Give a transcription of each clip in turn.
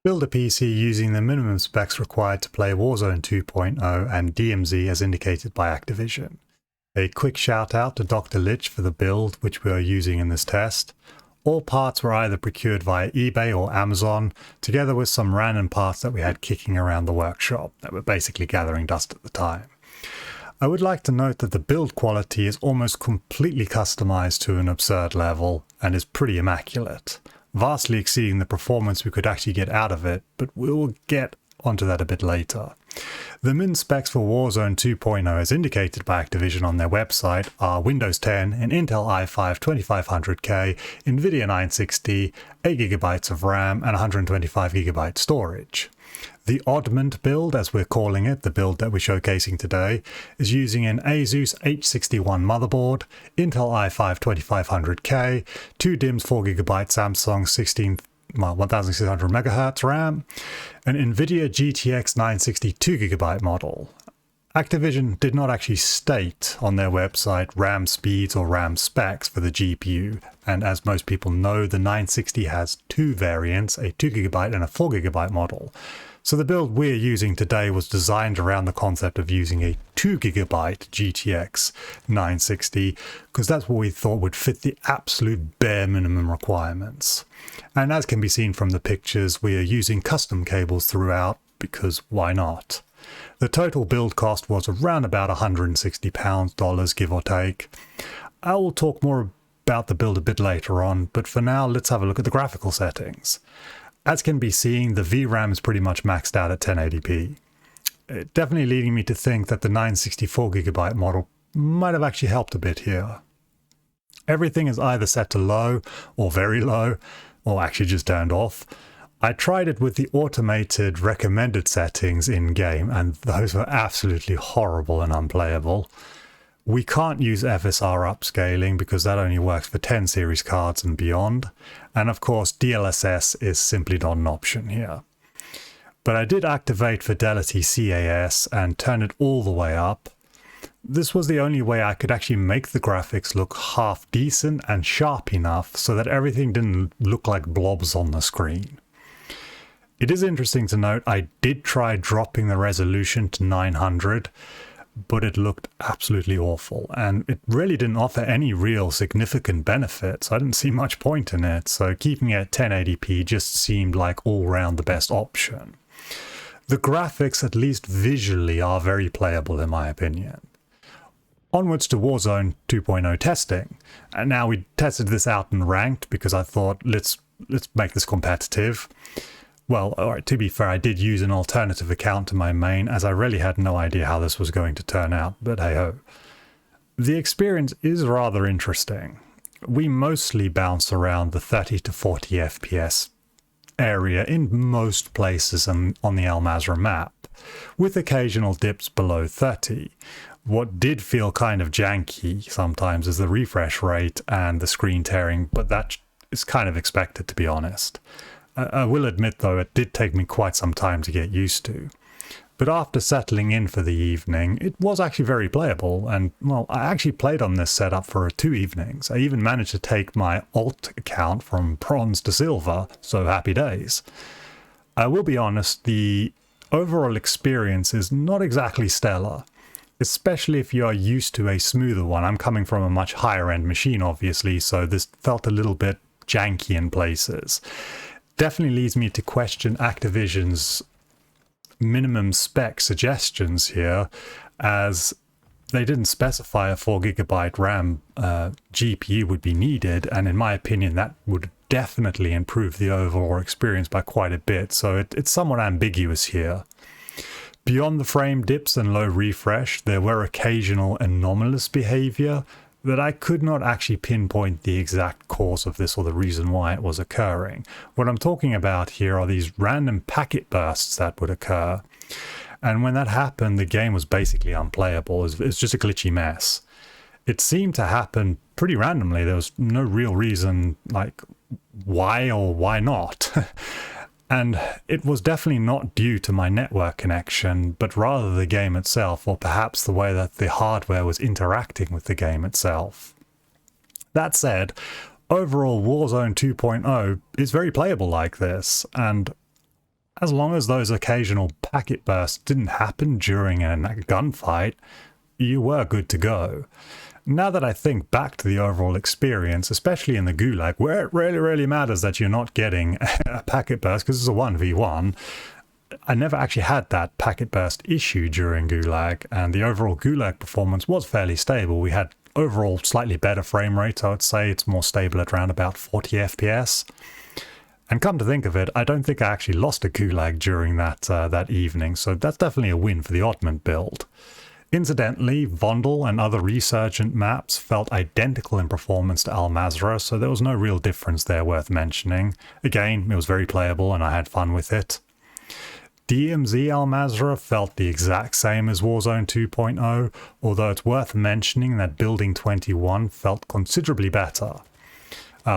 Build a PC using the minimum specs required to play Warzone 2.0 and DMZ as indicated by Activision. A quick shout out to Dr. Lich for the build which we are using in this test. All parts were either procured via eBay or Amazon, together with some random parts that we had kicking around the workshop that were basically gathering dust at the time. I would like to note that the build quality is almost completely customized to an absurd level and is pretty immaculate, vastly exceeding the performance we could actually get out of it, but we will get onto that a bit later. The min specs for Warzone 2.0 as indicated by Activision on their website are Windows 10, an Intel i5 2500K, Nvidia 960, 8GB of RAM and 125GB storage. The Oddment build, as we're calling it, the build that we're showcasing today, is using an ASUS H61 motherboard, Intel i5 2500K, 2 DIMMs 4GB Samsung 1600MHz RAM, an Nvidia GTX 960 2GB model. Activision did not actually state on their website RAM speeds or RAM specs for the GPU, and as most people know, the 960 has two variants, a 2GB and a 4GB model. So the build we're using today was designed around the concept of using a 2GB GTX 960 because that's what we thought would fit the absolute bare minimum requirements. And as can be seen from the pictures, we are using custom cables throughout because why not? The total build cost was around about £160, give or take. I will talk more about the build a bit later on, but for now let's have a look at the graphical settings. As can be seen, the VRAM is pretty much maxed out at 1080p. Definitely leading me to think that the 964GB model might have actually helped a bit here. Everything is either set to low or very low, or actually just turned off. I tried it with the automated recommended settings in-game, and those were absolutely horrible and unplayable. We can't use FSR upscaling because that only works for 10 series cards and beyond, and of course DLSS is simply not an option here. But I did activate Fidelity CAS and turn it all the way up. This was the only way I could actually make the graphics look half decent and sharp enough so that everything didn't look like blobs on the screen. It is interesting to note I did try dropping the resolution to 900, but it looked absolutely awful, and it really didn't offer any real significant benefits. I didn't see much point in it, so keeping it at 1080p just seemed like all round the best option. The graphics, at least visually, are very playable in my opinion. Onwards to Warzone 2.0 testing, and now we tested this out in ranked because I thought let's make this competitive. Well, alright, to be fair, I did use an alternative account to my main as I really had no idea how this was going to turn out, but hey ho. The experience is rather interesting. We mostly bounce around the 30 to 40 FPS area in most places on the Al Mazrah map, with occasional dips below 30. What did feel kind of janky sometimes is the refresh rate and the screen tearing, but that is kind of expected, to be honest. I will admit though, it did take me quite some time to get used to. But after settling in for the evening, it was actually very playable, and well, I actually played on this setup for 2 evenings. I even managed to take my alt account from bronze to silver, so happy days. I will be honest, the overall experience is not exactly stellar, especially if you are used to a smoother one. I'm coming from a much higher end machine obviously, so this felt a little bit janky in places. Definitely leads me to question Activision's minimum spec suggestions here, as they didn't specify a 4GB RAM GPU would be needed, and in my opinion that would definitely improve the overall experience by quite a bit, so it's somewhat ambiguous here. Beyond the frame dips and low refresh, there were occasional anomalous behavior that I could not actually pinpoint the exact cause of this or the reason why it was occurring. What I'm talking about here are these random packet bursts that would occur. And when that happened, the game was basically unplayable. It's just a glitchy mess. It seemed to happen pretty randomly. There was no real reason, like, why or why not. And it was definitely not due to my network connection, but rather the game itself, or perhaps the way that the hardware was interacting with the game itself. That said, overall Warzone 2.0 is very playable like this, and As long as those occasional packet bursts didn't happen during a gunfight, you were good to go. Now that I think back to the overall experience, especially in the Gulag, where it really matters that you're not getting a packet burst because it's a 1v1, I never actually had that packet burst issue during Gulag, and the overall Gulag performance was fairly stable. We had overall slightly better frame rates, I would say. It's more stable at around about 40 FPS. And come to think of it, I don't think I actually lost a Gulag during that evening, so that's definitely a win for the Oddment build. Incidentally, Vondel and other Resurgent maps felt identical in performance to Al Mazrah, so there was no real difference there worth mentioning. Again, it was very playable and I had fun with it. DMZ Al Mazrah felt the exact same as Warzone 2.0, although it's worth mentioning that Building 21 felt considerably better.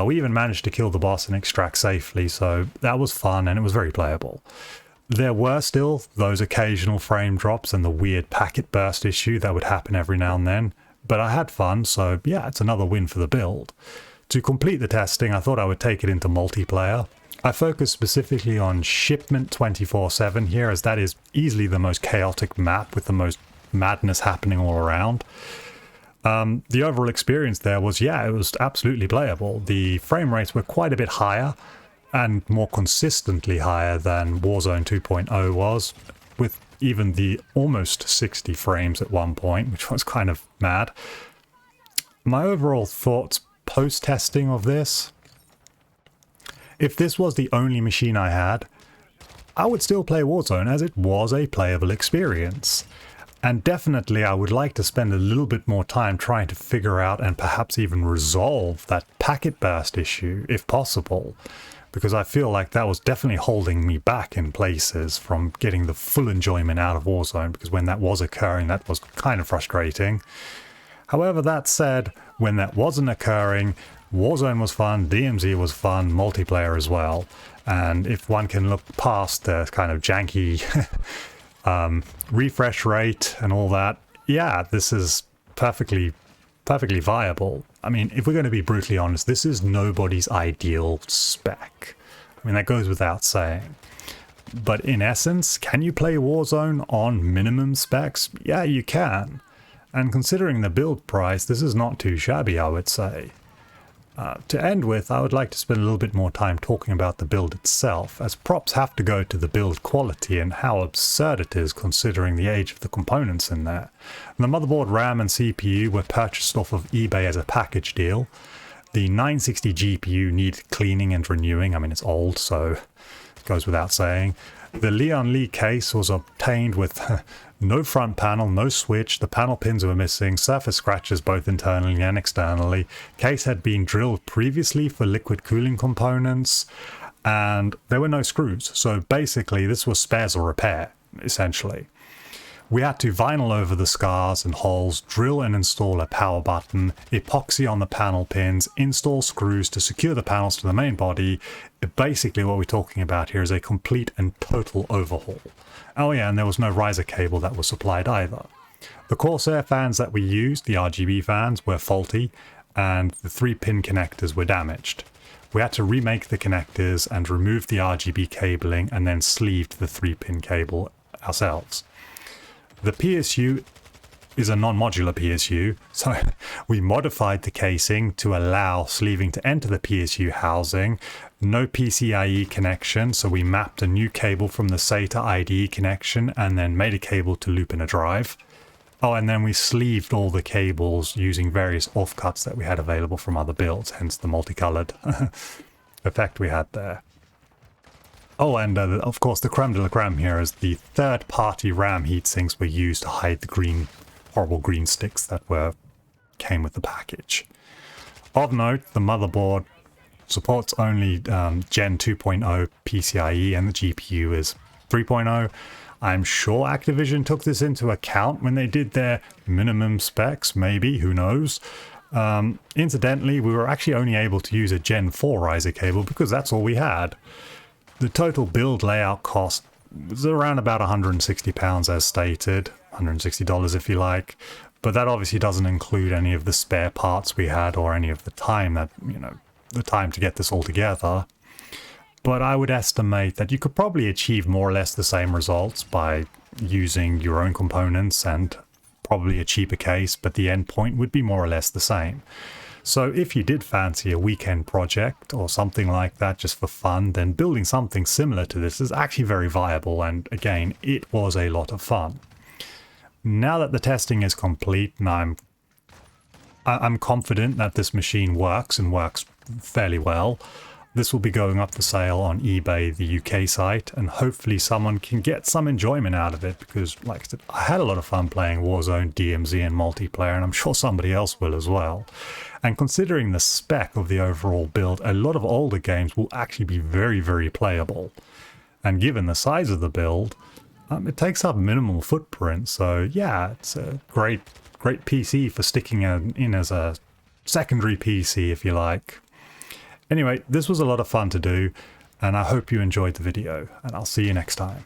We even managed to kill the boss and extract safely, so that was fun and it was very playable. There were still those occasional frame drops and the weird packet burst issue that would happen every now and then, but I had fun, so yeah, it's another win for the build. To complete the testing, I thought I would take it into multiplayer. I focused specifically on Shipment 24/7 here, as that is easily the most chaotic map with the most madness happening all around. The overall experience there was, yeah, it was absolutely playable. The frame rates were quite a bit higher and more consistently higher than Warzone 2.0 was, with even the almost 60 frames at one point, which was kind of mad. My overall thoughts post-testing of this: if this was the only machine I had, I would still play Warzone, as it was a playable experience. And definitely I would like to spend a little bit more time trying to figure out and perhaps even resolve that packet burst issue, if possible, because I feel like that was definitely holding me back in places from getting the full enjoyment out of Warzone, because when that was occurring, that was kind of frustrating. However, that said, when that wasn't occurring, Warzone was fun, DMZ was fun, multiplayer as well. And if one can look past the kind of janky refresh rate and all that, yeah, this is perfectly viable. I mean, if we're going to be brutally honest, this is nobody's ideal spec. I mean, that goes without saying. But in essence, can you play Warzone on minimum specs? Yeah, you can. And considering the build price, this is not too shabby, I would say. To end with, I would like to spend a little bit more time talking about the build itself, as props have to go to the build quality and how absurd it is considering the age of the components in there. The motherboard, RAM and CPU were purchased off of eBay as a package deal. The 960 GPU needed cleaning and renewing. I mean, it's old, so it goes without saying. The Leon Lee case was obtained with no front panel, no switch, the panel pins were missing, surface scratches both internally and externally. Case had been drilled previously for liquid cooling components, and there were no screws. So basically this was spares or repair, essentially. We had to vinyl over the scars and holes, drill and install a power button, epoxy on the panel pins, install screws to secure the panels to the main body. Basically what we're talking about here is a complete and total overhaul. Oh yeah, and there was no riser cable that was supplied either. The Corsair fans that we used, the RGB fans, were faulty, and the 3-pin connectors were damaged. We had to remake the connectors and remove the RGB cabling and then sleeved the 3-pin cable ourselves. The PSU is a non-modular PSU, so we modified the casing to allow sleeving to enter the PSU housing. No PCIe connection, so we mapped a new cable from the SATA IDE connection and then made a cable to loop in a drive. Oh, and then we sleeved all the cables using various offcuts that we had available from other builds, hence the multicolored effect we had there. Oh, and of course the creme de la creme here is the third-party RAM heatsinks were used to hide the horrible green sticks that came with the package. Of note, the motherboard supports only Gen 2.0 PCIe and the GPU is 3.0. I'm sure Activision took this into account when they did their minimum specs, maybe, who knows. Incidentally, we were actually only able to use a Gen 4 riser cable because that's all we had. The total build layout cost was around about £160 as stated, $160 if you like, but that obviously doesn't include any of the spare parts we had or any of the time that, the time to get this all together. but I would estimate that you could probably achieve more or less the same results by using your own components and probably a cheaper case, but the end point would be more or less the same. So if you did fancy a weekend project or something like that just for fun, then building something similar to this is actually very viable, and again, it was a lot of fun. Now that the testing is complete and I'm confident that this machine works and works fairly well, this will be going up for sale on eBay, the UK site, and hopefully someone can get some enjoyment out of it, because like I said, I had a lot of fun playing Warzone, DMZ and multiplayer, and I'm sure somebody else will as well. And considering the spec of the overall build, a lot of older games will actually be very, very playable. And given the size of the build, it takes up minimal footprint, so yeah, it's a great PC for sticking in as a secondary PC if you like. Anyway, this was a lot of fun to do, and I hope you enjoyed the video, and I'll see you next time.